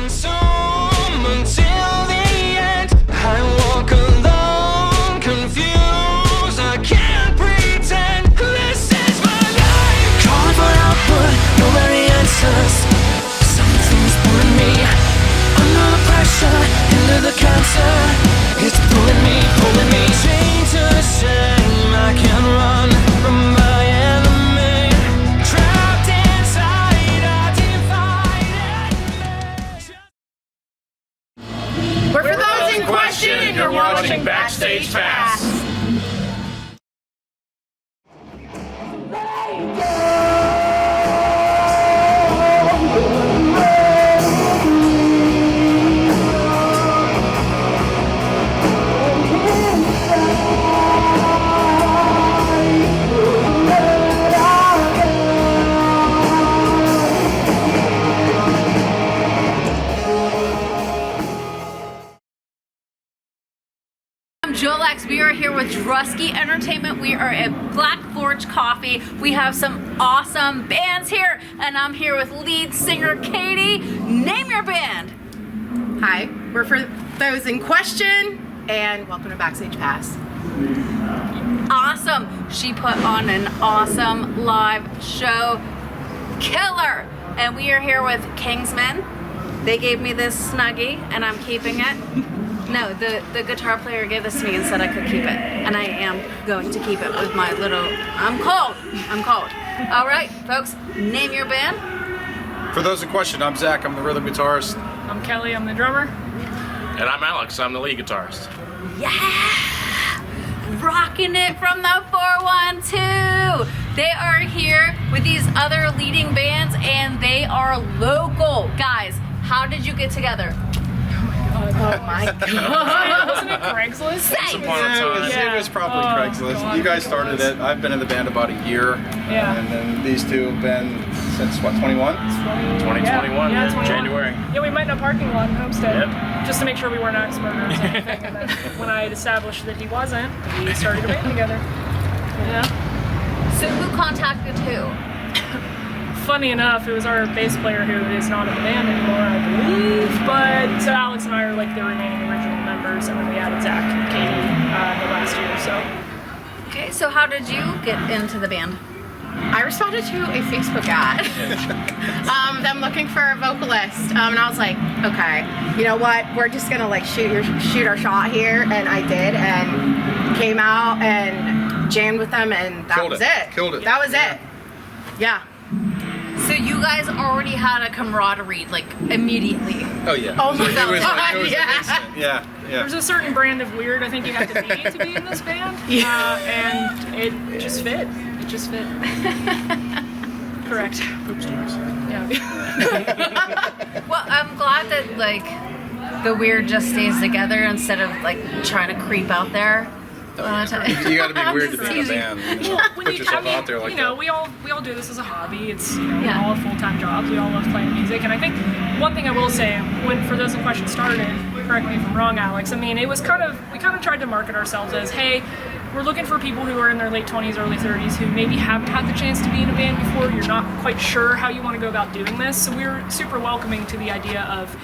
consume until the end. I walk alone, confused, I can't pretend this is my life. Calling for output, nobody answers. Something's pulling me under the pressure, into the cancer. It's pulling me, chained to the shame. I can't run from my enemy. Trapped inside a divided measure. But for those in question, you're watching Backstage Pass. We are here with Drusky Entertainment. We are at Black Forge Coffee. We have some awesome bands here, and I'm here with lead singer Katie. Name your band. Hi, we're For Those in Question, and welcome to Backstage Pass. Awesome. She put on an awesome live show. Killer. And we are here with Kingsmen. They gave me this Snuggie, and I'm keeping it. No, the guitar player gave this to me and said I could keep it. And I am going to keep it with my little... I'm cold. All right, folks, name your band. For those in question, I'm Zach. I'm the rhythm guitarist. I'm Kelly. I'm the drummer. And I'm Alex. I'm the lead guitarist. Yeah! Rocking it from the 412. They are here with these other leading bands, and they are local. Guys, how did you get together? Oh my god. Wasn't it Craigslist? It was probably Craigslist. You guys started it. I've been in the band about a year. Yeah. And then these two have been since, what, 21? 2021, Yeah, 21. January. Yeah, we met in a parking lot in Homestead. Yep. Just to make sure we weren't axe murderers or anything. And then when I had established that he wasn't, we started a band together. Yeah. So who contacted who? Funny enough, it was our bass player who is not in the band anymore, I believe. But so Alex and I are like the remaining original members, and then we added Zach and Katie the last year. So. Okay, so how did you get into the band? I responded to a Facebook ad. Them looking for a vocalist. And I was like, okay, you know what? We're just gonna like shoot our shot here, and I did, and came out and jammed with them, and that was it. Killed it. That was it. Yeah. So you guys already had a camaraderie, like, immediately. Oh, yeah. Oh my It was god. instant. Yeah. There's a certain brand of weird I think you have to be in this band, and it just fit. It just fit. Correct. Oops, nice. Yeah. Well, I'm glad that, like, the weird just stays together instead of, like, trying to creep out there. You gotta be weird to be in a band. You know, When put you- yourself out there like you know, that. we all do this as a hobby. It's, you know, we Yeah. all have full-time jobs. We all love playing music. And I think one thing I will say, when For Those in Question started, correct me if I'm wrong, Alex, I mean, it was we kind of tried to market ourselves as, hey, we're looking for people who are in their late 20s, early 30s, who maybe haven't had the chance to be in a band before. You're not quite sure how you want to go about doing this. So we were super welcoming to the idea of,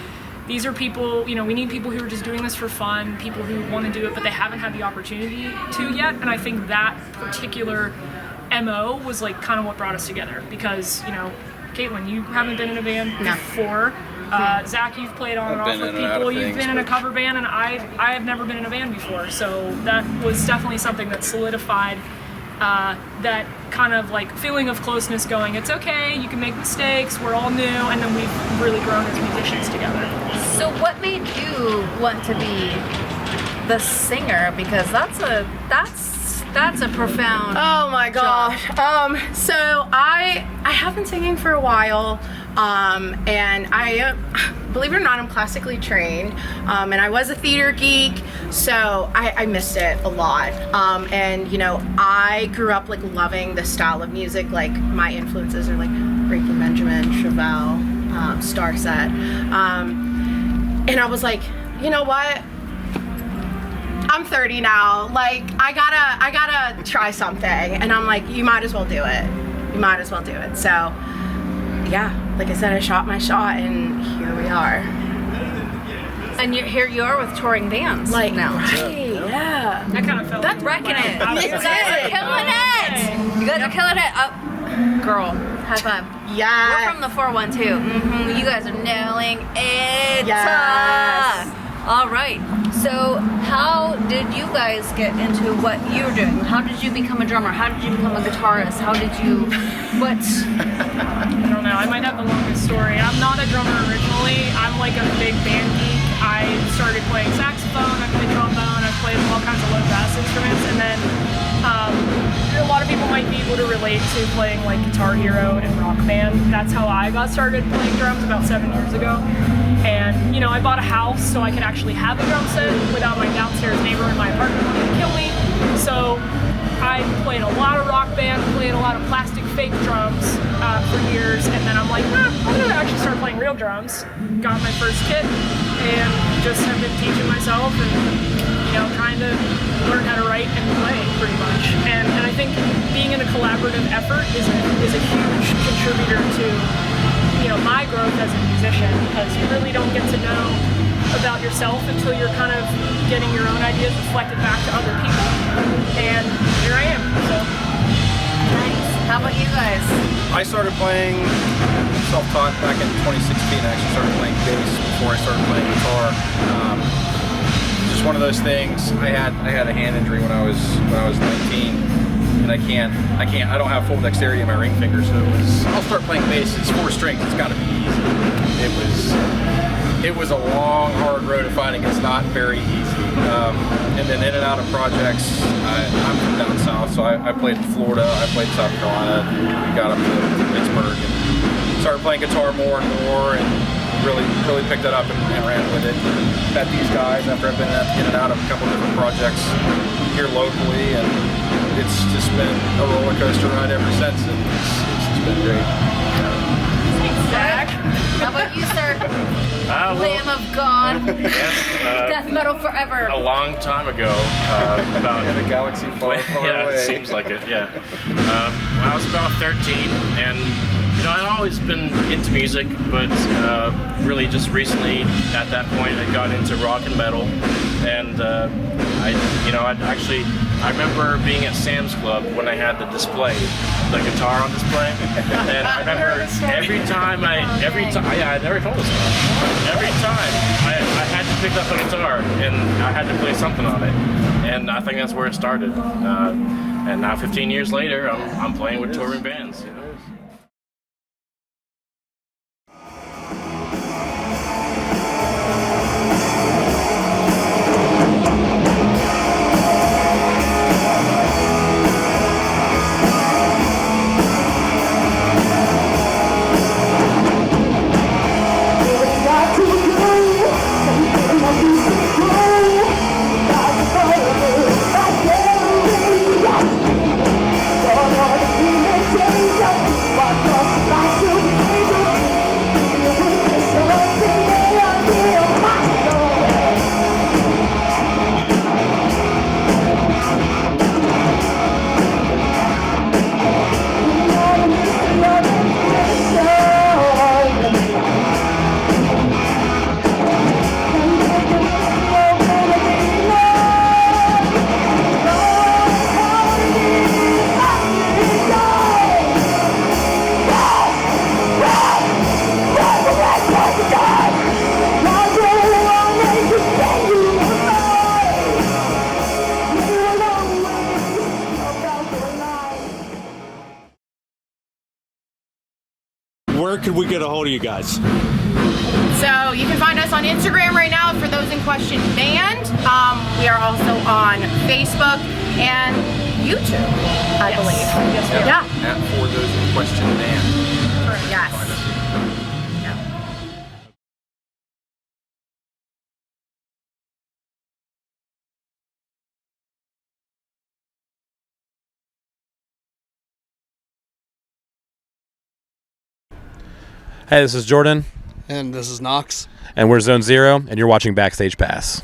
these are people, you know, we need people who are just doing this for fun, people who want to do it, but they haven't had the opportunity to yet. And I think that particular MO was like kind of what brought us together, because, you know, Caitlin, you haven't been in a band before. Zach, you've played on and off with people. You've been in a cover band, and I have never been in a band before. So that was definitely something that solidified that kind of like feeling of closeness, going, it's okay, you can make mistakes, we're all new, and then we've really grown as musicians together. So what made you want to be the singer? Because that's a profound. Oh my gosh. So I have been singing for a while, and I believe it or not, I'm classically trained, and I was a theater geek, so I missed it a lot. And you know, I grew up like loving this style of music. Like my influences are like Breaking Benjamin, Chevelle, Starset, and I was like, you know what? I'm 30 now. Like I gotta try something, and I'm like, you might as well do it. You might as well do it. So yeah, like I said, I shot my shot, and here we are. And here you are with touring bands Like, now. right, yeah. I kind of felt That's wrecking it. You guys are killing it. You guys are killing it. Oh, girl, high five. Yeah. We're from the 412. You guys are nailing it. Yes. All right. So, how did you guys get into what you're doing? How did you become a drummer? How did you become a guitarist? How did you? What? I don't know. I might have the longest story. I'm not a drummer originally. I'm like a big band geek. I started playing saxophone. I played trombone. I played all kinds of low bass instruments, and then a lot of people might be able to relate to playing like Guitar Hero and Rock Band. That's how I got started playing drums about 7 years ago. And you know, I bought a house so I could actually have a drum set without my downstairs neighbor in my apartment wanting to kill me. So I played a lot of Rock Band, played a lot of plastic fake drums for years, and then I'm like, I'm gonna actually start playing real drums. Got my first kit and just have been teaching myself and trying to learn how to write and play pretty much. And I think being in a collaborative effort is a huge contributor to my growth as a musician, because you really don't get to know about yourself until you're kind of getting your own ideas reflected back to other people. And here I am. So Nice. How about you guys? I started playing self-taught back in 2016. I actually started playing bass before I started playing guitar. Just one of those things. I had a hand injury when I was 19. And I don't have full dexterity in my ring finger, so I'll start playing bass. It's 4 strings. It's got to be easy. It was a long, hard road to finding. It's not very easy. And then in and out of projects. I'm from down south, so I played in Florida. I played in South Carolina. We got up to Pittsburgh and started playing guitar more and more, and really picked it up and ran with it. Met these guys after I've been in and out of a couple different projects here locally, and it's just been a roller coaster ride ever since, and it's just been great. Zach, how about you, sir? Lamb of God. Yes, Death metal forever. a long time ago, about In a galaxy far, far yeah, away. it seems like it. Yeah, when I was about 13, and I'd always been into music, but really just recently, at that point, I got into rock and metal, and I remember being at Sam's Club when I had the display, the guitar on display, and I remember every time, yeah, I never told this story. Every time I had to pick up a guitar and I had to play something on it, and I think that's where it started. And now 15 years later, I'm playing with touring bands. Where could we get a hold of you guys? So you can find us on Instagram right now for Those in Question Band. We are also on Facebook and YouTube, I believe. Yes, we are. Yeah. At For Those in Question Band. Yes. Hey, this is Jordan, And this is Knox. and we're ZoneZero, and you're watching Backstage Pass.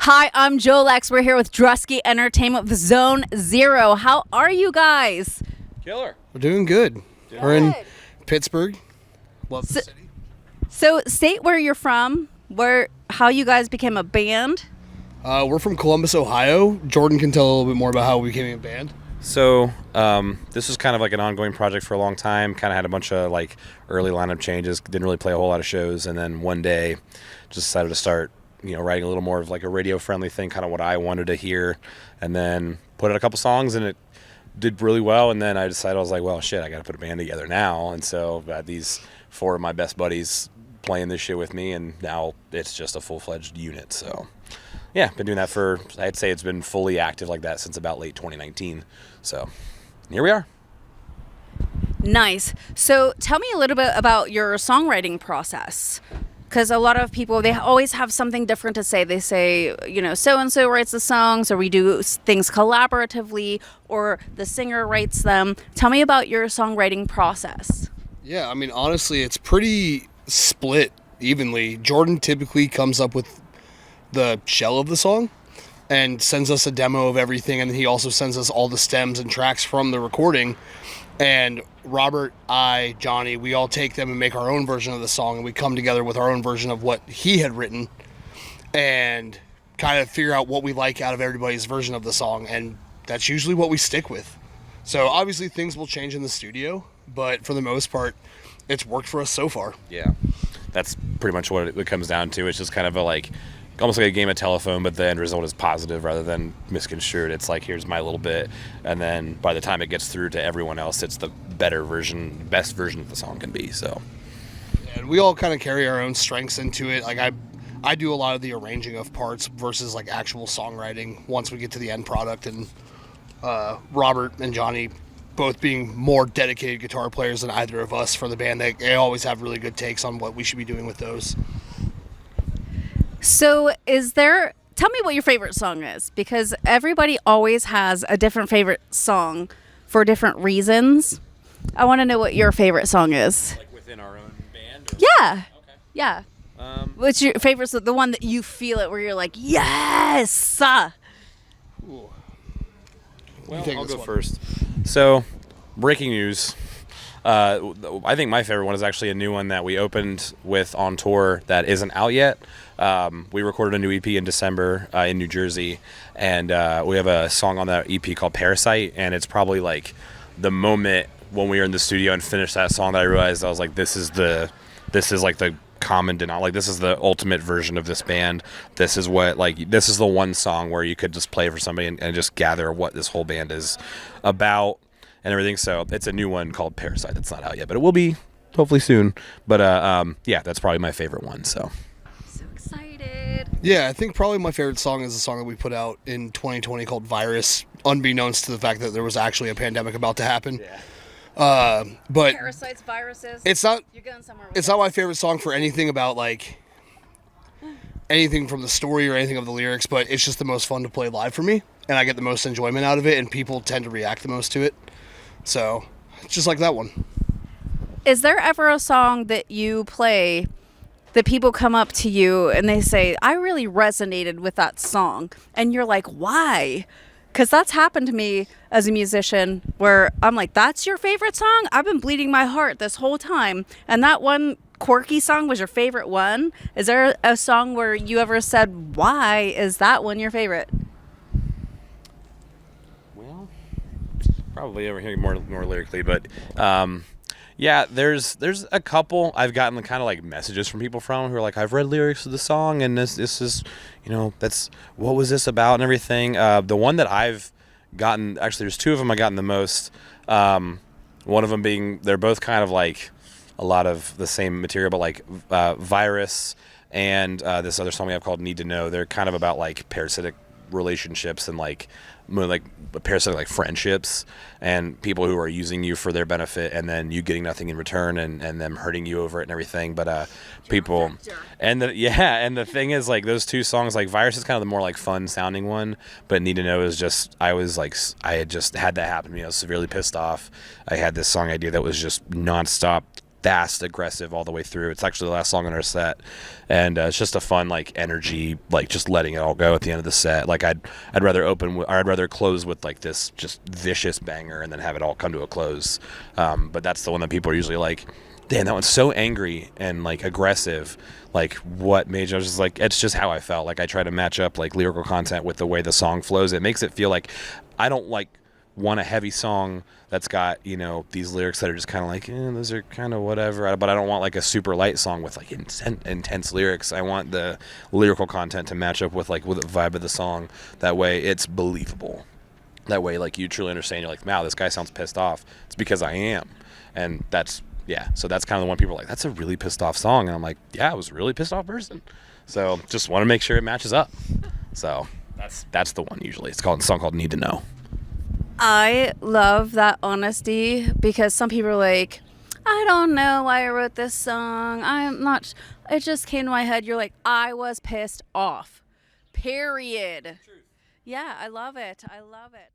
Hi, I'm Jolex. We're here with Drusky Entertainment with ZoneZero. How are you guys? Killer. We're doing good. We're in Pittsburgh. Love the city. So, state where you're from, how you guys became a band. We're from Columbus, Ohio. Jordan can tell a little bit more about how we became a band. So this was kind of like an ongoing project for a long time. Kind of had a bunch of like early lineup changes. Didn't really play a whole lot of shows, and then one day just decided to start, writing a little more of like a radio-friendly thing, kind of what I wanted to hear, and then put out a couple songs, and it did really well. And then I decided, I was like, well, shit, I got to put a band together now. And so I've got these 4 of my best buddies playing this shit with me, and now it's just a full-fledged unit. So yeah, been doing that for, I'd say it's been fully active like that since about late 2019. So here we are. Nice. So tell me a little bit about your songwriting process. Because a lot of people, they always have something different to say. They say, so-and-so writes the songs, or we do things collaboratively, or the singer writes them. Tell me about your songwriting process. Yeah, I mean, honestly, it's pretty split evenly. Jordan typically comes up with the shell of the song and sends us a demo of everything, and he also sends us all the stems and tracks from the recording. And Robert, Johnny, we all take them and make our own version of the song, and we come together with our own version of what he had written and kind of figure out what we like out of everybody's version of the song, and that's usually what we stick with. So obviously things will change in the studio, but for the most part, it's worked for us so far. Yeah, that's pretty much what it comes down to. It's just kind of almost like a game of telephone, but the end result is positive rather than misconstrued. It's like, here's my little bit, and then by the time it gets through to everyone else, it's the best version of the song can be. So, and we all kind of carry our own strengths into it. Like I do a lot of the arranging of parts versus like actual songwriting once we get to the end product, and Robert and Johnny both being more dedicated guitar players than either of us for the band, they always have really good takes on what we should be doing with those. So tell me what your favorite song is, because everybody always has a different favorite song for different reasons. I want to know what your favorite song is. like within our own band? Or? Yeah. Okay. Yeah. What's your favorite, the one that you feel it where you're like, yes! Ooh. Well, I'll go first. So, breaking news. I think my favorite one is actually a new one that we opened with on tour that isn't out yet. We recorded a new EP in December in New Jersey, and we have a song on that EP called Parasite, and it's probably like the moment when we were in the studio and finished that song that I realized, I was like, this is like the common denominator, like this is the ultimate version of this band. This is the one song where you could just play for somebody and just gather what this whole band is about and everything. So it's a new one called Parasite that's not out yet, but it will be hopefully soon. But yeah, that's probably my favorite one. So Excited. Yeah, I think probably my favorite song is a song that we put out in 2020 called Virus, unbeknownst to the fact that there was actually a pandemic about to happen. yeah. But Parasites, viruses. it's not You're going somewhere with it's not my favorite song for anything about like anything from the story or anything of the lyrics, but it's just the most fun to play live for me, and I get the most enjoyment out of it, and people tend to react the most to it. So it's just like that one. Is there ever a song that you play that people come up to you and they say, I really resonated with that song, and you're like, why? Because that's happened to me as a musician where I'm like, that's your favorite song? I've been bleeding my heart this whole time, and that one quirky song was your favorite one? Is there a song where you ever said, why is that one your favorite? Well, probably over here more lyrically, but yeah, there's a couple I've gotten kind of like messages from people from who are like, I've read lyrics of the song, and this is, that's what was this about and everything. The one that I've gotten, actually there's 2 of them I gotten the most. One of them being, they're both kind of like a lot of the same material, but like Virus and this other song we have called Need to Know. They're kind of about like parasitic relationships and like more like parasitic like friendships and people who are using you for their benefit and then you getting nothing in return and them hurting you over it and everything. But people and the thing is, like, those 2 songs, like Virus is kind of the more like fun sounding one, but Need to Know is just, I had just had that happen to me. I was severely pissed off. I had this song idea that was just nonstop fast, aggressive all the way through. It's actually the last song on our set, and it's just a fun like energy, like just letting it all go at the end of the set. Like I'd rather close with like this just vicious banger and then have it all come to a close. But that's the one that people are usually like, damn, that one's so angry and like aggressive. Like what made you? I was just like, it's just how I felt. Like I try to match up like lyrical content with the way the song flows. It makes it feel like I don't like want a heavy song that's got, you know, these lyrics that are just kind of like, those are kind of whatever. But I don't want like a super light song with like intense lyrics. I want the lyrical content to match up with like with the vibe of the song. That way it's believable. That way like you truly understand. You're like, wow, this guy sounds pissed off. It's because I am. And that's, yeah. So that's kind of the one people are like, that's a really pissed off song. And I'm like, yeah, I was a really pissed off person. So just want to make sure it matches up. So that's the one usually. It's a song called Need to Know. I love that honesty, because some people are like, I don't know why I wrote this song. I'm not, it just came to my head. You're like, I was pissed off. Period. Truth. Yeah, I love it. I love it.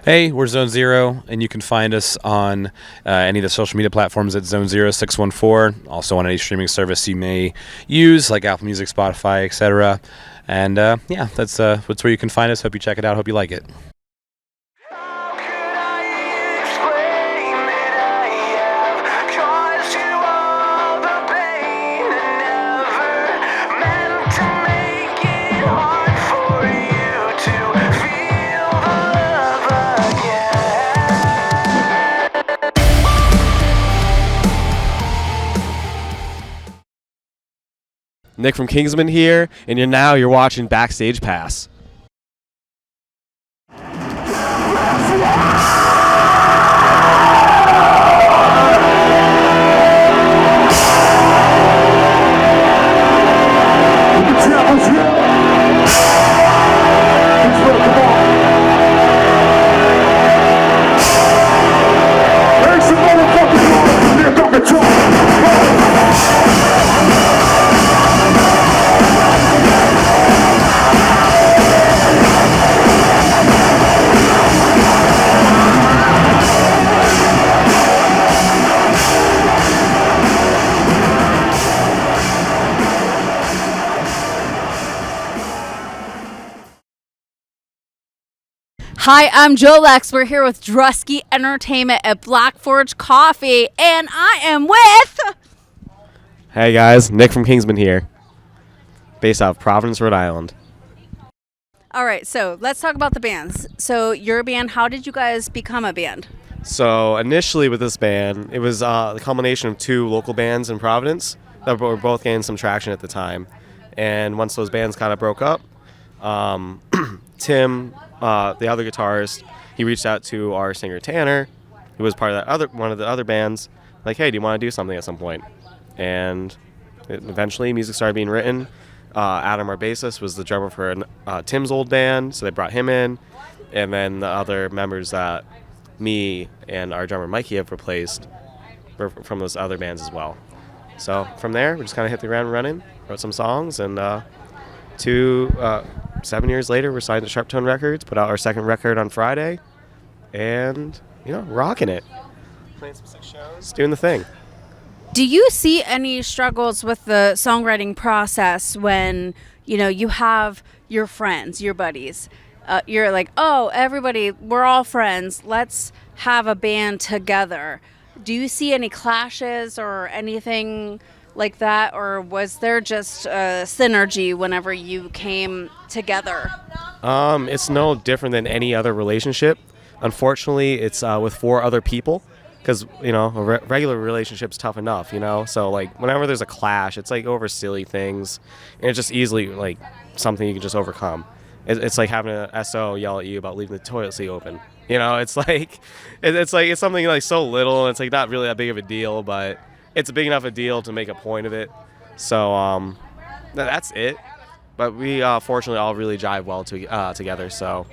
Hey, we're ZoneZero, and you can find us on any of the social media platforms at ZoneZero614, also on any streaming service you may use, like Apple Music, Spotify, etc. And yeah, that's where you can find us. Hope you check it out. Hope you like it. How could I explain that I have caused you all the pain and never meant to make it hard for you to feel the love again? Nick from Kingsmen here, and you're watching Backstage Pass. Hi, I'm Jolex. We're here with Drusky Entertainment at Black Forge Coffee, and I am with... Hey guys, Nick from Kingsmen here. based out of Providence, Rhode Island. All right, so let's talk about the bands. So your band, how did you guys become a band? So initially with this band, it was the culmination of two local bands in Providence that were both gaining some traction at the time. And once those bands kind of broke up, Tim, the other guitarist, he reached out to our singer Tanner, who was part of one of the other bands, like, hey, do you want to do something at some point? And eventually music started being written. Adam, our bassist, was the drummer for Tim's old band, so they brought him in. And then the other members that me and our drummer Mikey have replaced were from those other bands as well. So from there, we just kind of hit the ground running, wrote some songs, and 7 years later, we're signed to Sharp Tone Records, put out our second record on Friday, and, rocking it. Playing some sick shows, doing the thing. Do you see any struggles with the songwriting process when, you have your friends, your buddies? You're like, oh, everybody, we're all friends. Let's have a band together. Do you see any clashes or anything like that? Or was there just synergy whenever you came together? It's no different than any other relationship. Unfortunately, it's with 4 other people. Because, a regular relationship's tough enough, So, whenever there's a clash, it's, over silly things. And it's just easily, something you can just overcome. It's like having an SO yell at you about leaving the toilet seat open. It's it's something, so little, and it's, not really that big of a deal, but it's a big enough a deal to make a point of it. So, that's it. But we, fortunately, all really jive well together, so...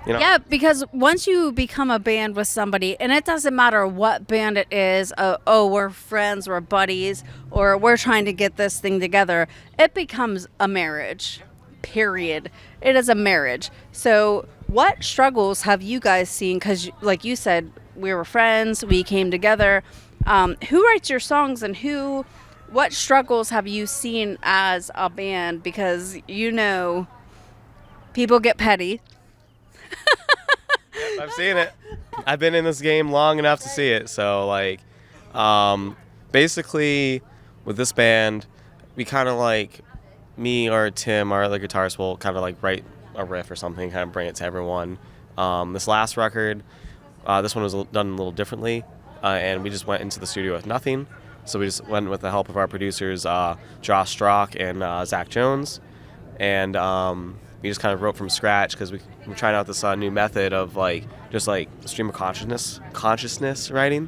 Yeah, because once you become a band with somebody, and it doesn't matter what band it is, we're friends, we're buddies, or we're trying to get this thing together, it becomes a marriage, period. It is a marriage. So what struggles have you guys seen? Because like you said, we were friends, we came together. Who writes your songs, and what struggles have you seen as a band? Because people get petty. I've seen it. I've been in this game long enough to see it. So, basically, with this band, we kind of me or Tim, our other guitarist, will kind of write a riff or something, kind of bring it to everyone. This last record, this one was done a little differently, and we just went into the studio with nothing. So we just went with the help of our producers, Josh Strock and Zach Jones, and we just kind of wrote from scratch because we're trying out this new method of stream of consciousness writing,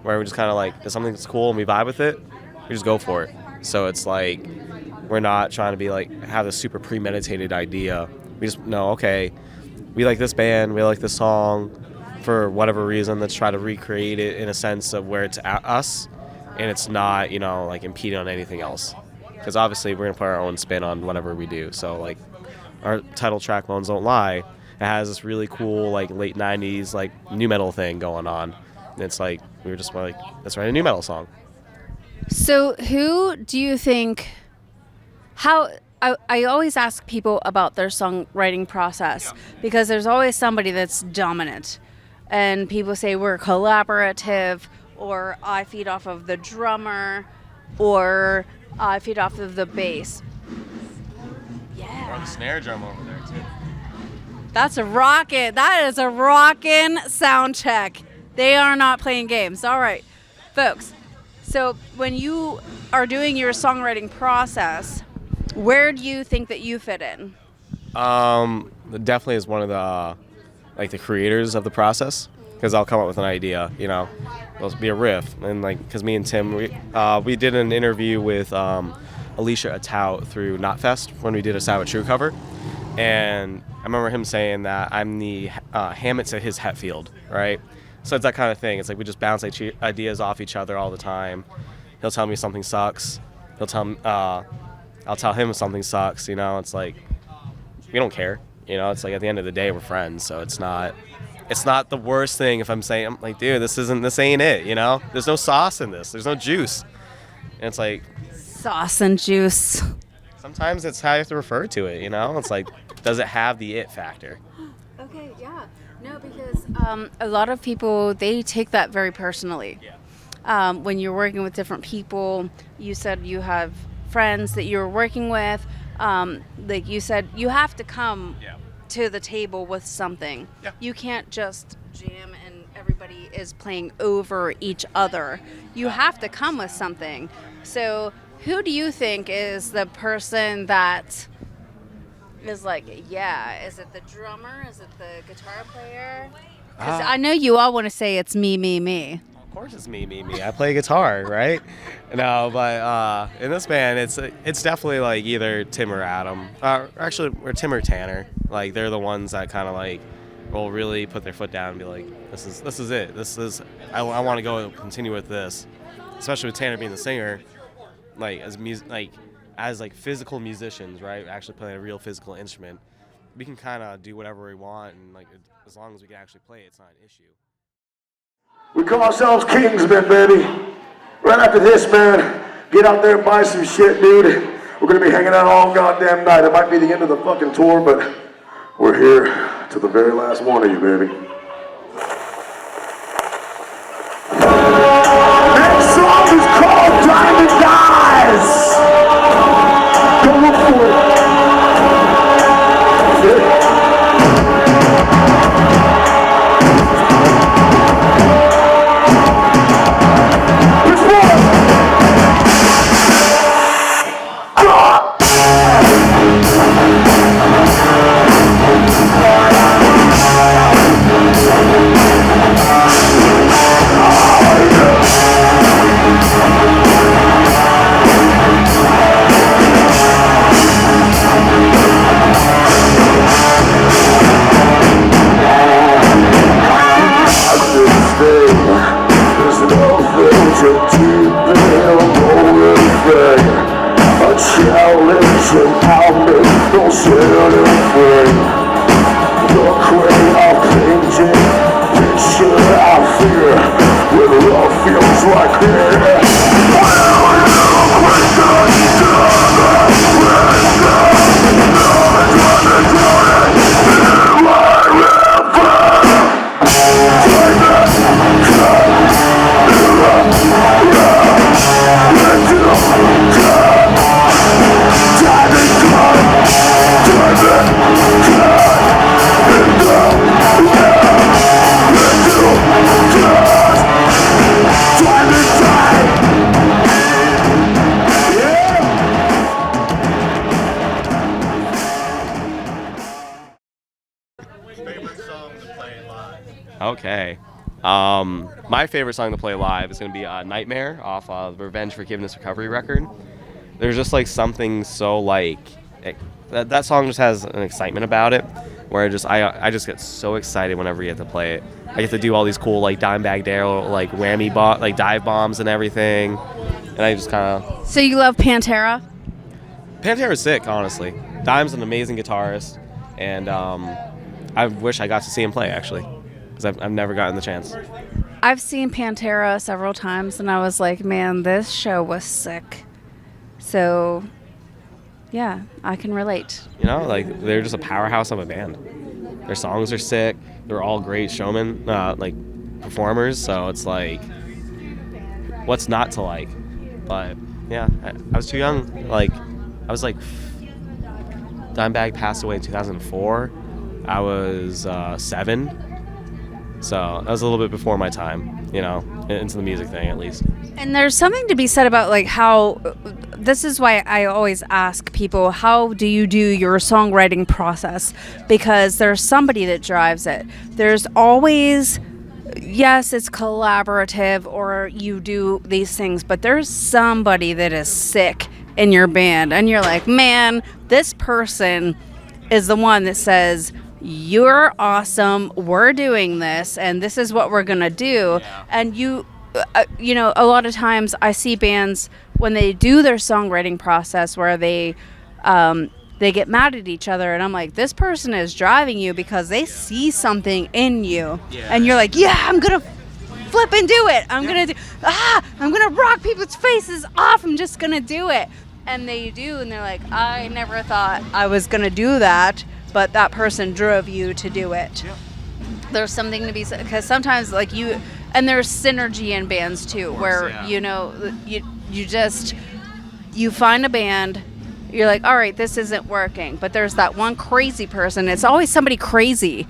where we just kind of if something that's cool and we vibe with it, we just go for it. So it's we're not trying to be have this super premeditated idea. We just know, okay, we like this band, we like this song, for whatever reason, let's try to recreate it in a sense of where it's at us, and it's not impeding on anything else. Because obviously we're gonna put our own spin on whatever we do. So our title track, Bones Don't Lie, it has this really cool late 90s new metal thing going on. And it's we were just let's write a new metal song. So who do you think, I always ask people about their songwriting process, because there's always somebody that's dominant, and people say we're collaborative, or I feed off of the drummer, or I feed off of the bass. Or the snare drum over there too. That is a rockin' sound check. They are not playing games. All right, folks. So when you are doing your songwriting process, where do you think that you fit in? Definitely is one of the the creators of the process, because I'll come up with an idea, it'll be a riff, and because me and Tim, we did an interview with Alicia Atout through Knotfest when we did a Sabbath True cover, and I remember him saying that I'm the Hammett to his Hetfield, right? So it's that kind of thing. It's we just bounce ideas off each other all the time. He'll tell me something sucks. I'll tell him something sucks. It's we don't care. It's at the end of the day we're friends, so it's not the worst thing if I'm saying, I'm dude, this ain't it. There's no sauce in this. There's no juice. And it's sauce and juice. Sometimes it's how you have to refer to it, It's does it have the it factor? Okay, yeah. No, because a lot of people, they take that very personally. Yeah. When you're working with different people, you said you have friends that you're working with. like you said, you have to come Yeah. to the table with something. Yeah. You can't just jam and everybody is playing over each other. You have to come with something. So who do you think is the person that is like, yeah, is it the drummer? Is it the guitar player? Because I know you all want to say it's me. Of course it's me. I play guitar, right? No, but in this band, it's definitely like either Tim or Adam. Or Tim or Tanner. Like they're the ones that kind of like will really put their foot down and be like, this is it. I want to go and continue with this. Especially with Tanner being the singer, like as physical musicians, right? Actually playing a real physical instrument, we can kind of do whatever we want, and like as long as we can actually play, it's not an issue. We call ourselves Kingsmen, baby. Right after this, man, get out there and buy some shit, dude. We're gonna be hanging out all goddamn night. It might be the end of the fucking tour, but we're here to the very last one of you, baby. Next song is called Diamond Eyes. Go look for it. Okay. My favorite song to play live is going to be Nightmare off the Revenge, Forgiveness, Recovery record. There's just like something so like that song just has an excitement about it where I just get so excited whenever you get to play it. I get to do all these cool like Dimebag Darrell like whammy like dive bombs and everything, and I just kind of. So you love Pantera? Pantera's sick, honestly. Dime's an amazing guitarist, and I wish I got to see him play actually, because I've never gotten the chance. I've seen Pantera several times, and I was like, man, this show was sick. So, yeah, I can relate. You know, like, they're just a powerhouse of a band. Their songs are sick. They're all great showmen, like, performers. So it's like, what's not to like? But, yeah, I was too young. Like, I was like, Dimebag passed away in 2004. I was 7. So that was a little bit before my time, you know, into the music thing at least. And there's something to be said about like how, this is why I always ask people, how do you do your songwriting process? Because there's somebody that drives it. There's always, yes, it's collaborative or you do these things, but there's somebody that is sick in your band. And you're like, man, this person is the one that says, you're awesome, we're doing this, and this is what we're gonna do. Yeah. And you know, a lot of times I see bands when they do their songwriting process where they get mad at each other, and I'm like, this person is driving you because they see something in you. Yeah. And you're like, yeah, I'm gonna flip and do it. I'm gonna rock people's faces off. I'm just gonna do it. And they do, and they're like, I never thought I was gonna do that. But that person drove you to do it. Yeah. There's something to be said, because sometimes like you, and there's synergy in bands too, course, where, yeah, you know, you find a band you're like, all right, this isn't working. But there's that one crazy person. It's always somebody crazy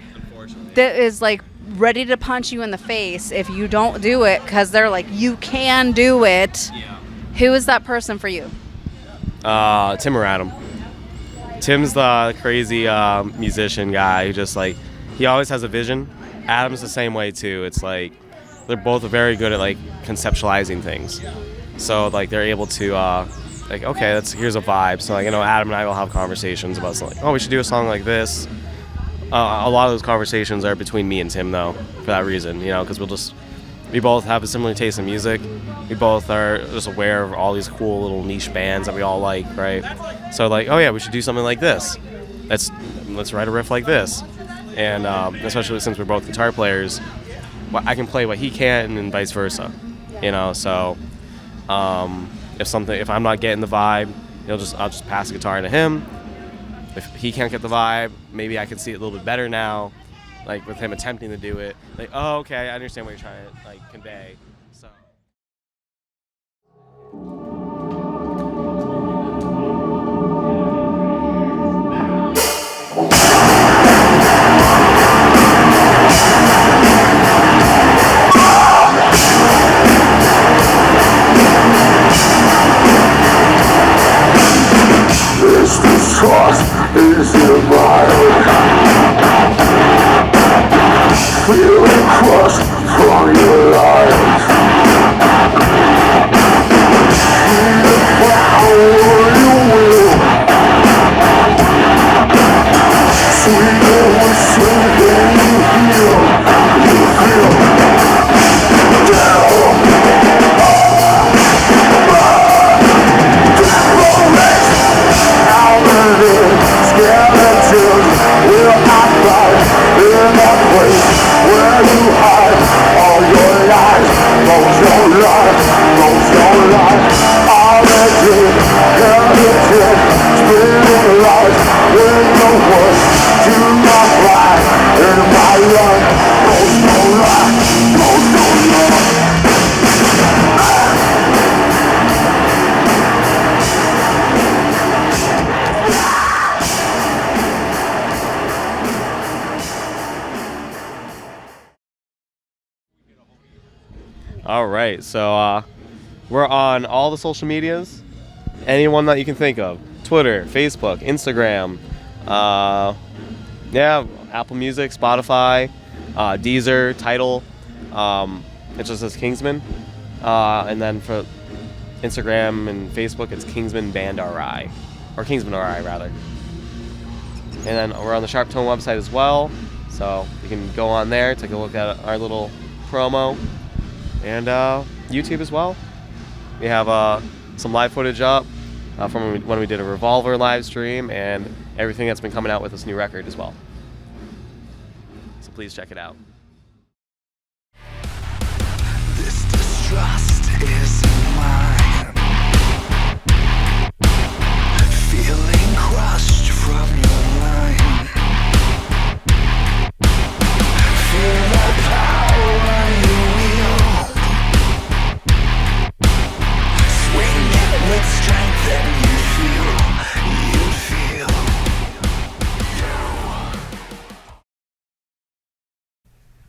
that is like ready to punch you in the face if you don't do it because they're like, you can do it. Yeah. Who is that person for you? Tim or Adam. Tim's the crazy musician guy who just like, he always has a vision. Adam's the same way too. It's like they're both very good at like conceptualizing things. So like they're able to like, okay, here's a vibe. So like, you know, Adam and I will have conversations about something. Oh, we should do a song like this. A lot of those conversations are between me and Tim though, for that reason, you know, because we both have a similar taste in music. We both are just aware of all these cool little niche bands that we all like, right? So like, oh yeah, we should do something like this. Let's write a riff like this. And especially since we're both guitar players, I can play what he can and vice versa, you know. So if I'm not getting the vibe, I'll just pass the guitar to him. If he can't get the vibe, maybe I can see it a little bit better now, like with him attempting to do it. Like, oh, okay, I understand what you're trying to like convey. So. This distrust is in my feeling crushed from your life. See the power you will. Sweet and sweet and you feel skeletons will not fight in that place where you hide all your life, most your life, most your life. Already heritage, spinning life with no words to not fly in my life, most your life, most your life. All right, so we're on all the social medias, anyone that you can think of: Twitter, Facebook, Instagram, Apple Music, Spotify, Deezer, Tidal. It just says Kingsmen, and then for Instagram and Facebook, it's Kingsmen Band RI, or Kingsmen RI rather. And then we're on the Sharp Tone website as well, so you can go on there, take a look at our little promo. And YouTube as well. We have some live footage up from when we did a Revolver live stream and everything that's been coming out with this new record as well. So please check it out. This distrust is mine. Feeling crushed from your line. Feel the power you wield. Swing it with strength and you feel.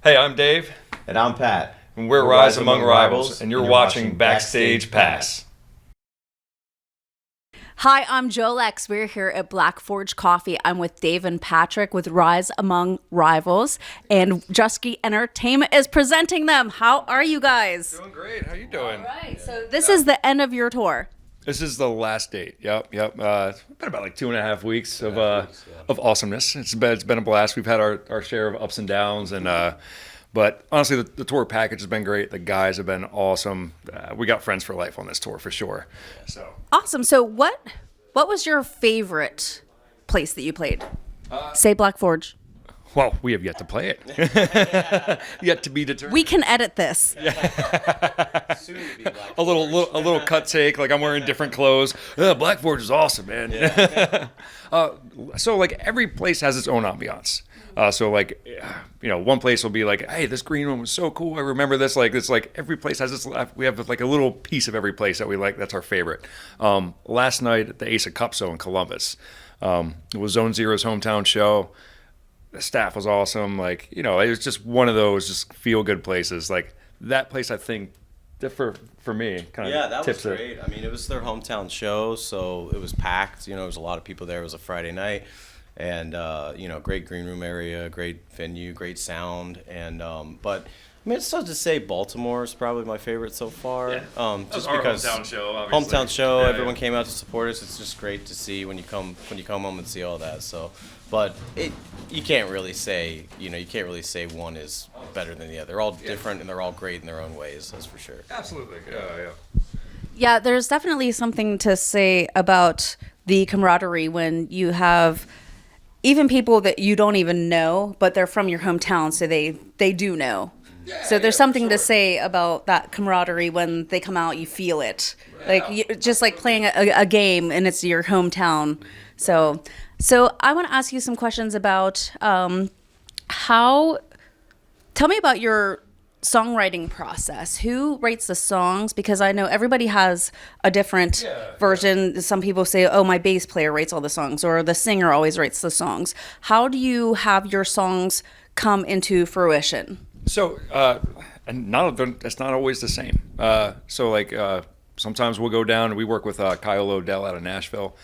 Hey, I'm Dave. And I'm Pat. And we're Rise Among Rivals, and you're watching Backstage Pass. Hi, I'm Jolex. We're here at Black Forge Coffee. I'm with Dave and Patrick with Rise Among Rivals, and Drusky Entertainment is presenting them. How are you guys? Doing great. How you doing? All right. So this is the end of your tour. This is the last date. Yep. It's been about like 2.5 weeks of awesomeness. It's been a blast. We've had our share of ups and downs, and but honestly, the tour package has been great. The guys have been awesome. We got friends for life on this tour for sure. So awesome. So what was your favorite place that you played? Say Black Forge. Well, we have yet to play it. Yet to be determined. We can edit this. A little cut take, like I'm wearing different clothes. Black Forge is awesome, man. Yeah. So like every place has its own ambiance. So like, one place will be like, hey, this green room was so cool. I remember this. Like, it's like every place has this. We have like a little piece of every place that we like. That's our favorite. Last night at the Ace of Cups in Columbus, it was ZoneZero's hometown show. The staff was awesome. Like, it was just one of those just feel good places. Like that place, I think, for me, kind of that tips was great. it. I mean, it was their hometown show, so it was packed. There was a lot of people there. It was a Friday night, and great green room area, great venue, great sound, and but. I mean, it's tough to say Baltimore is probably my favorite so far. Yeah. Just our because hometown show, obviously. Hometown show, Yeah, everyone came out to support us. It's just great to see when you come home and see all that. So, but you can't really say one is better than the other. They're all different and they're all great in their own ways. That's for sure. Absolutely. Yeah, there's definitely something to say about the camaraderie when you have even people that you don't even know, but they're from your hometown, so they do know. So there's something to say about that camaraderie when they come out. You feel it, just like playing a game, and it's your hometown. So I want to ask you some questions about how. Tell me about your songwriting process. Who writes the songs? Because I know everybody has a different version. Some people say, "Oh, my bass player writes all the songs," or the singer always writes the songs. How do you have your songs come into fruition? So, and none of them, it's not always the same. Sometimes we'll go down and we work with Kyle Odell out of Nashville.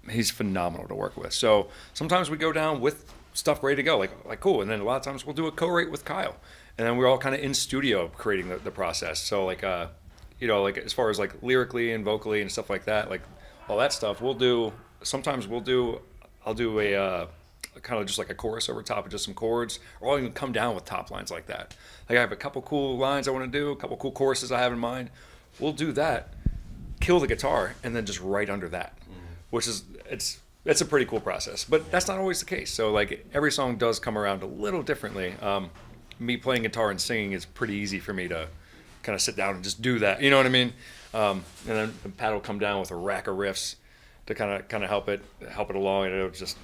He's phenomenal to work with. So sometimes we go down with stuff ready to go, like cool. And then a lot of times we'll do a co-write with Kyle. And then we're all kind of in studio creating the process. So as far as like lyrically and vocally and stuff like that, like all that stuff, I'll do a kind of just like a chorus over top of just some chords, or I'll even come down with top lines like that. Like I have a couple cool lines I want to do, a couple cool choruses I have in mind. We'll do that, kill the guitar, and then just write under that, which is it's a pretty cool process. But that's not always the case. So like every song does come around a little differently. Me playing guitar and singing is pretty easy for me to kind of sit down and just do that. You know what I mean? And then Pat will come down with a rack of riffs to kind of help it along, and it'll just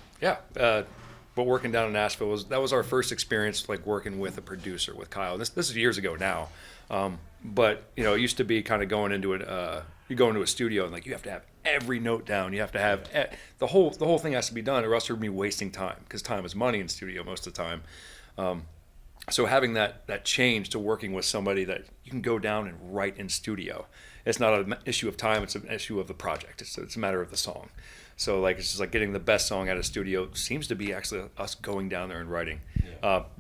but working down in Nashville was our first experience like working with a producer with Kyle. This is years ago now, but it used to be kind of going into it. You go into a studio and like you have to have every note down. You have to have the whole thing has to be done, or else you're gonna be wasting time because time is money in studio most of the time. So having that change to working with somebody that you can go down and write in studio, it's not an issue of time, it's an issue of the project. It's a matter of the song. So like it's just like getting the best song out of studio seems to be actually us going down there and writing.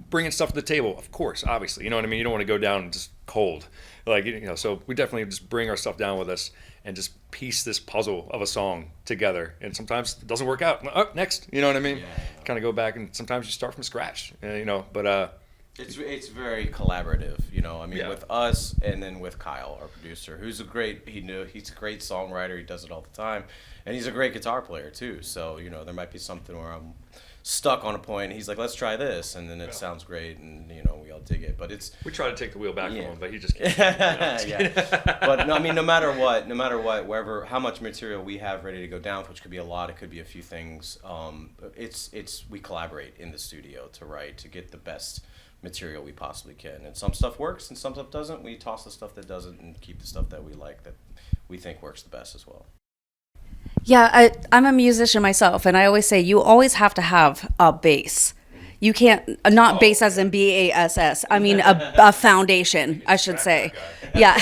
Bringing stuff to the table, of course, obviously. You know what I mean? You don't want to go down just cold. So we definitely just bring our stuff down with us and just piece this puzzle of a song together. And sometimes it doesn't work out. Oh, next. You know what I mean? Kind of go back, and sometimes you start from scratch. But it's very collaborative, with us and then with Kyle, our producer, who's he's a great songwriter. He does it all the time, and he's a great guitar player too. So there might be something where I'm stuck on a point, and he's like, "Let's try this," and then it sounds great, and we all dig it. But we try to take the wheel back from him, but he just can't. But no, I mean, no matter what, wherever how much material we have ready to go down, which could be a lot, it could be a few things. We collaborate in the studio to write to get the best material we possibly can, and some stuff works and some stuff doesn't. We toss the stuff that doesn't and keep the stuff that we like, that we think works the best as well. Yeah, I'm a musician myself, and I always say you always have to have a bass. You can't, not bass as in BASS, I mean a foundation, I should say. Yeah.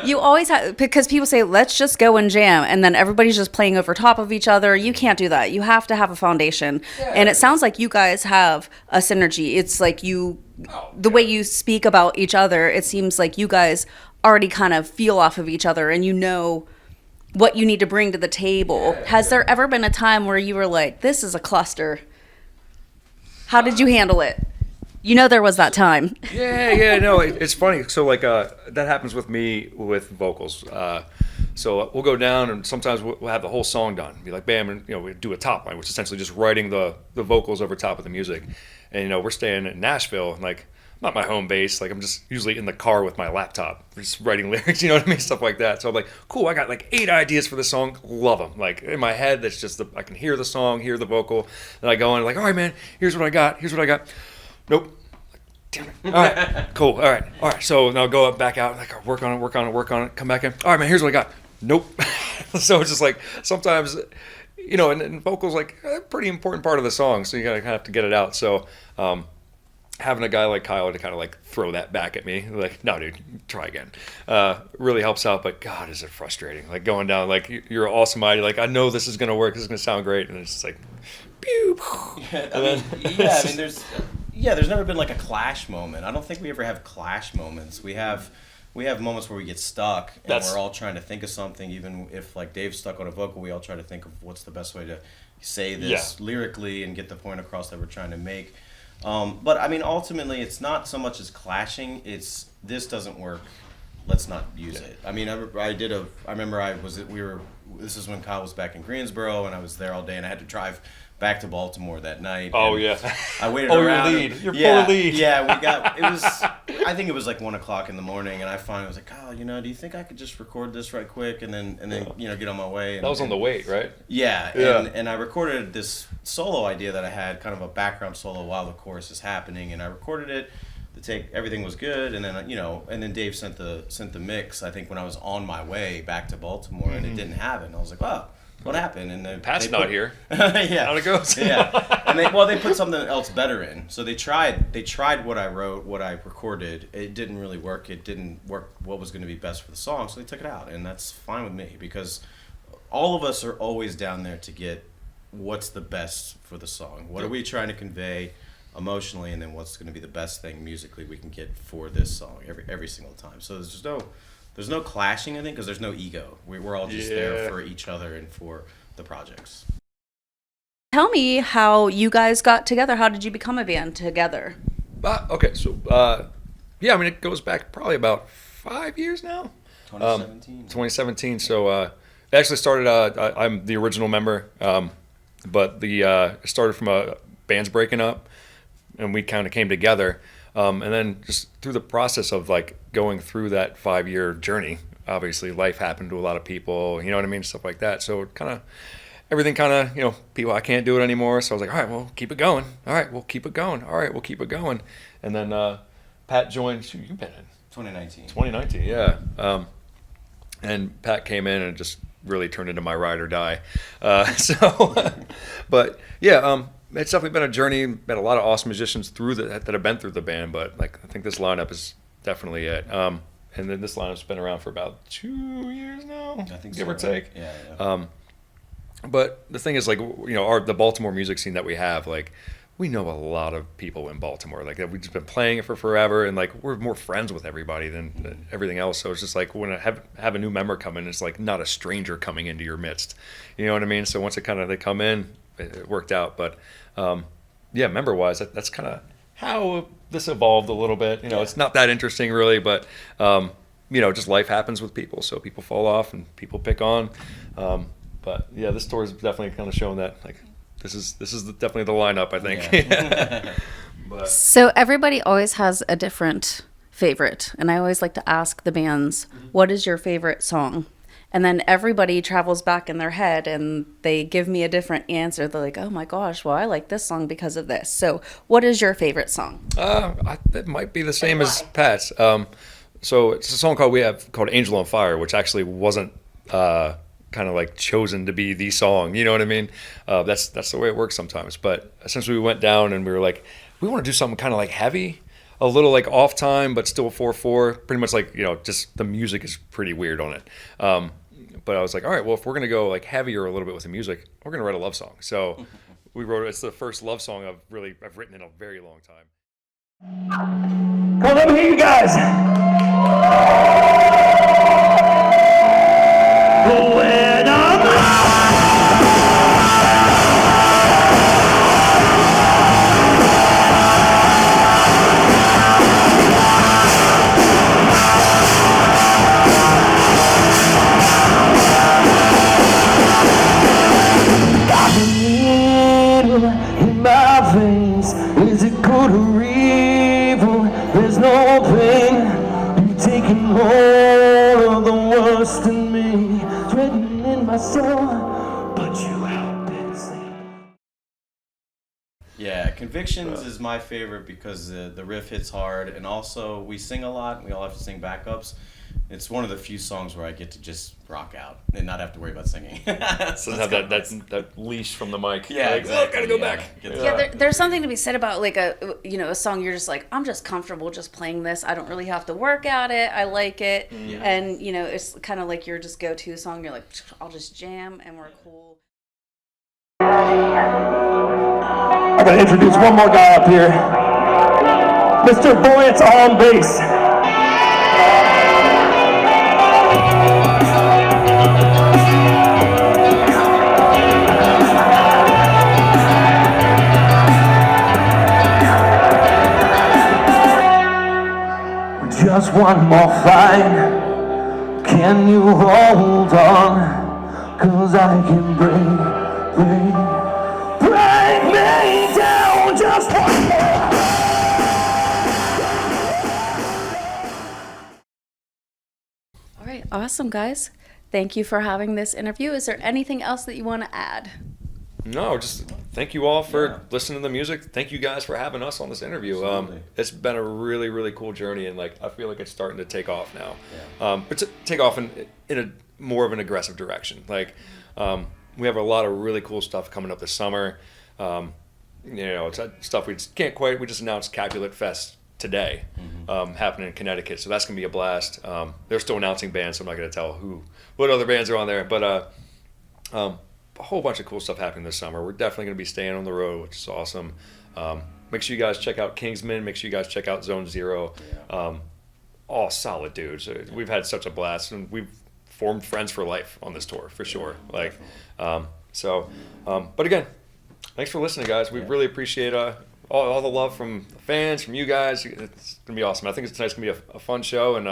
You always have, because people say, let's just go and jam, and then everybody's just playing over top of each other. You can't do that. You have to have a foundation. And it sounds like you guys have a synergy. It's like the way you speak about each other, it seems like you guys already kind of feel off of each other, and you know what you need to bring to the table. Has there ever been a time where you were like, this is a cluster? How did you handle it? There was that time. No, it's funny. So like that happens with me with vocals. So we'll go down, and sometimes we'll have the whole song done. Be like, bam, and we do a top line, which is essentially just writing the vocals over top of the music. And we're staying in Nashville, and like not my home base. Like I'm just usually in the car with my laptop, just writing lyrics, you know what I mean, stuff like that. So I'm like, cool, I got like 8 ideas for the song, love them. Like in my head, that's just I can hear the song, hear the vocal, and I go in like, all right, man, here's what I got. Nope. Damn it. All right, cool. All right. So now go up, back out, like work on it. Come back in. All right, man. Here's what I got. Nope. So it's just like sometimes, you know, and vocals like a pretty important part of the song, so you gotta have to get it out. So having a guy like Kyle to kind of like throw that back at me, like, no, dude, try again, really helps out. But God, is it frustrating? Like going down, like you're an awesome idea. Like I know this is gonna work. This is gonna sound great, and it's just like, pew. There's never been like a clash moment. I don't think we ever have clash moments. We have moments where we get stuck and we're all trying to think of something. Even if like Dave's stuck on a vocal, we all try to think of what's the best way to say this lyrically and get the point across that we're trying to make. But I mean, ultimately, it's not so much as clashing. It's this doesn't work. Let's not use it. I mean, this is when Kyle was back in Greensboro, and I was there all day, and I had to drive back to Baltimore that night. Oh yeah. I waited around. Your poor lead. Yeah, I think it was like 1 o'clock in the morning, and I finally was like, Kyle, do you think I could just record this right quick and then get on my way? That was on the wait, right? Yeah. And I recorded this solo idea that I had, kind of a background solo while the chorus is happening, and I recorded it. Everything was good, and then Dave sent the mix. I think when I was on my way back to Baltimore, and it didn't have it, and I was like, wow. What happened? And then Pat's not here. Yeah, how it goes? Yeah, and they put something else better in. So they tried what I wrote, what I recorded. It didn't really work. It didn't work. What was going to be best for the song? So they took it out, and that's fine with me because all of us are always down there to get what's the best for the song. What are we trying to convey emotionally, and then what's going to be the best thing musically we can get for this song every single time. So there's no clashing, I think, because there's no ego. We're all just there for each other and for the projects. Tell me how you guys got together. How did you become a band together? Okay, so I mean, it goes back probably about 5 years now. 2017. So it actually started. I'm the original member, but it started from bands breaking up, and we kind of came together. And then just through the process of like going through that 5-year journey, obviously life happened to a lot of people, you know what I mean, stuff like that. So everything people, I can't do it anymore. So I was like, all right, well, keep it going. All right, we'll keep it going. All right, we'll keep it going. And then Pat joined. You've been in 2019, yeah. And Pat came in and just really turned into my ride or die. But yeah. It's definitely been a journey. Met a lot of awesome musicians that have been through the band, but like I think this lineup is definitely it. And then this lineup's been around for about 2 years now, I think, give or take. Yeah. But the thing is, like, the Baltimore music scene that we have, like, we know a lot of people in Baltimore. Like, we've just been playing it for forever, and like we're more friends with everybody than everything else. So it's just like when I have a new member come in, it's like not a stranger coming into your midst. You know what I mean? So once they come in, it worked out. But member-wise, that's kind of how this evolved a little bit. It's not that interesting really, but just life happens with people. So people fall off and people pick on. But yeah, this tour is definitely kind of showing that like this is definitely the lineup, I think. Yeah. So everybody always has a different favorite, and I always like to ask the bands, what is your favorite song? And then everybody travels back in their head and they give me a different answer. They're like, oh my gosh, well, I like this song because of this. So what is your favorite song? It might be the same as Pat's. So it's a song called Angel on Fire, which actually wasn't kind of like chosen to be the song. You know what I mean? That's the way it works sometimes. But essentially we went down and we were like, we want to do something kind of like heavy, a little like off time, but still 4/4. Pretty much like, just the music is pretty weird on it. But I was like, all right, well, if we're going to go like heavier a little bit with the music, we're going to write a love song. So we wrote it. It's the first love song I've written in a very long time. Come, let me hear you guys. When in my veins, is it good or evil? trust in me, written in my soul, but you help it sing. Yeah, Convictions is my favorite because the riff hits hard, and also we sing a lot. We all have to sing backups. It's one of the few songs where I get to just rock out and not have to worry about singing. So have that leash from the mic. Yeah, like, exactly. Oh, gotta go back. There's something to be said about like a song you're just like, I'm just comfortable just playing this. I don't really have to work at it. I like it. Yeah. And it's kind of like your just go-to song. You're like, I'll just jam and we're cool. I gotta introduce one more guy up here. Mr. Buoyant's on bass. Just one more fight. Can you hold on? 'Cause I can break me down just one more. All right, awesome, guys. Thank you for having this interview. Is there anything else that you want to add? No, just thank you all for listening to the music. Thank you guys for having us on this interview. It's been a really, really cool journey, and I feel like it's starting to take off now. But to take off in a more of an aggressive direction. We have a lot of really cool stuff coming up this summer. It's stuff we just can't quite. We just announced Capulet Fest today, happening in Connecticut, so that's gonna be a blast. They're still announcing bands, so I'm not gonna tell what other bands are on there, but a whole bunch of cool stuff happening this summer. We're definitely gonna be staying on the road, which is awesome. Make sure you guys check out Kingsmen. Make sure you guys check out ZoneZero. All solid dudes. We've had such a blast, and we've formed friends for life on this tour for sure. But again, thanks for listening, guys. We really appreciate all the love from the fans, from you guys. It's gonna be awesome. I think tonight's gonna be a fun show, and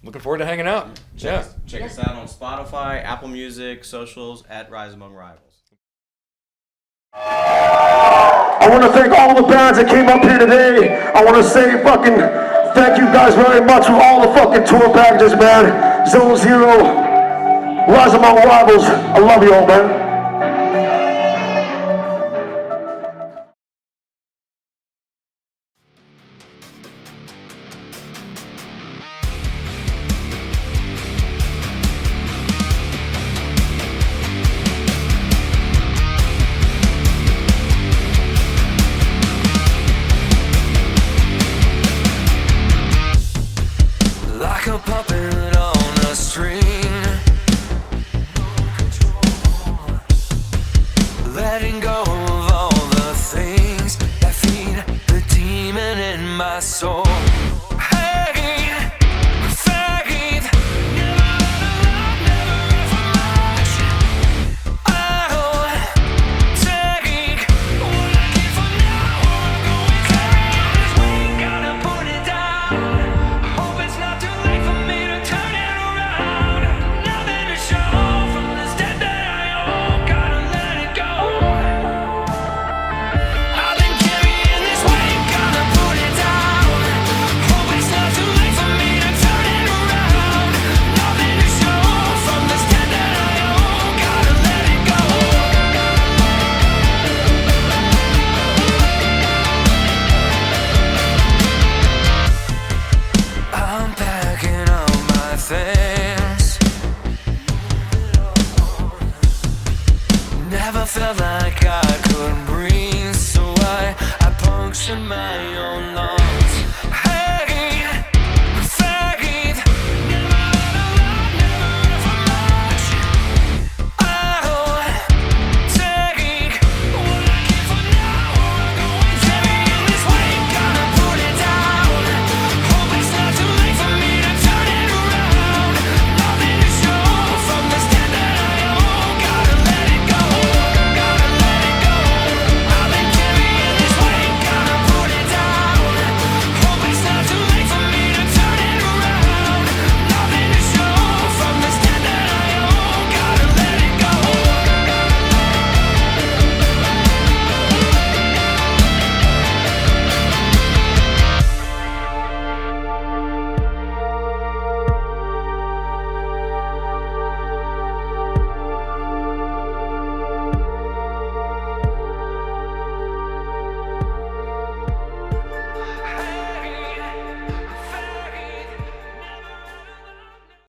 looking forward to hanging out. Check us out on Spotify, Apple Music, socials at Rise Among Rivals. I want to thank all the bands that came up here today. I want to say fucking thank you guys very much for all the fucking tour packages, man. ZoneZero, Rise Among Rivals. I love you all, man. Like a puppet on a string, letting go of all the things that feed the demon in my soul. Hey, faith, never run alone, never run for much. I'll take what I get for now, or I'm going carry on this way. Gotta put it down. Hope it's not too late for me to turn it around. Nothing to show from this debt that I owe. Gotta let it go. I've been carrying this weight. Gotta put it down. Hope it's not too late for me to turn it around. Nothing to show from this debt that I owe. Gotta let it go. I'm packing up my things. Never felt like I could breathe, so I punctured my own